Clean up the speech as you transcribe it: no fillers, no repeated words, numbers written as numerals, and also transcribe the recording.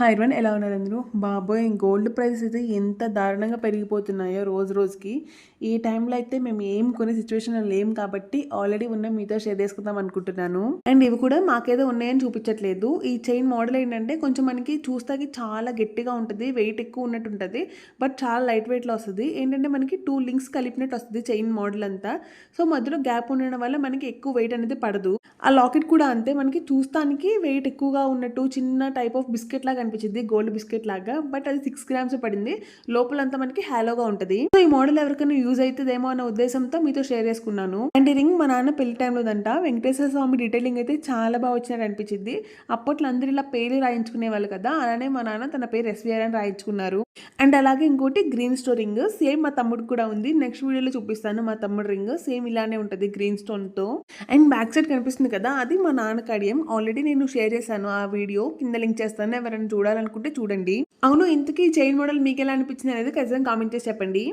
Hi everyone, ఎలా ఉన్నారు అందరూ? బాబోయ్, గోల్డ్ ప్రైసెస్ అయితే ఎంత దారుణంగా పెరిగిపోతున్నాయో రోజు రోజుకి. ఈ టైంలో అయితే మేము ఏం కొనే సిచ్యువేషన్లో లేం కాబట్టి ఆల్రెడీ ఉన్న మీతో షేర్ చేసుకుందాం అనుకుంటున్నాను. అండ్ ఇవి కూడా మాకేదో ఉన్నాయని చూపించట్లేదు. ఈ చైన్ మోడల్ ఏంటంటే కొంచెం మనకి చూస్తాకి చాలా గట్టిగా ఉంటుంది, వెయిట్ ఎక్కువ ఉన్నట్టు ఉంటుంది, బట్ చాలా లైట్ వెయిట్లో వస్తుంది. ఏంటంటే మనకి 2 లింక్స్ కలిపినట్టు వస్తుంది చైన్ మోడల్ అంతా. సో మధ్యలో గ్యాప్ ఉండడం వల్ల మనకి ఎక్కువ వెయిట్ అనేది పడదు. ఆ లాకెట్ కూడా అంతే, మనకి చూస్తానికి వెయిట్ ఎక్కువగా ఉన్నట్టు చిన్న టైప్ ఆఫ్ బిస్కెట్ లాగా అనిపించింది, గోల్డ్ బిస్కెట్ లాగా. బట్ అది 6 గ్రామ్స్ పడింది. లోపలంతా మనకి హాలోగా ఉంటుంది. సో ఈ మోడల్ ఎవరికైనా యూజ్ అవుతుందేమో అన్న ఉద్దేశంతో మీతో షేర్ చేసుకున్నాను. అండ్ ఈ రింగ్ మా నాన్న పెళ్లి టైంలో దంట. వెంకటేశ్వర స్వామి డీటెయిలింగ్ అయితే చాలా బాగా వచ్చినట్టు అనిపించింది. అప్పట్లో అందరు ఇలా పేరు రాయించుకునే వాళ్ళు కదా, అలానే మా నాన్న తన పేరు ఎస్విఆర్ అని రాయించుకున్నారు. అండ్ అలాగే ఇంకోటి గ్రీన్ స్టోన్ రింగ్, సేమ్ మా తమ్ముడు కూడా ఉంది. నెక్స్ట్ వీడియోలో చూపిస్తాను. మా తమ్ముడు రింగ్ సేమ్ ఇలానే ఉంటుంది గ్రీన్ స్టోన్ తో. అండ్ బ్యాక్ సైడ్ కనిపిస్తుంది కదా, అది మా నాన్న కడియం. ఆల్రెడీ నేను షేర్ చేశాను ఆ వీడియో, కింద లింక్ చేస్తాను, ఎవరైనా చూడాలనుకుంటే చూడండి. అవును, ఇంతకీ చైన్ మోడల్ మీకు ఎలా అనిపించింది అనేది ఖచ్చితంగా కామెంట్ చేసి చెప్పండి.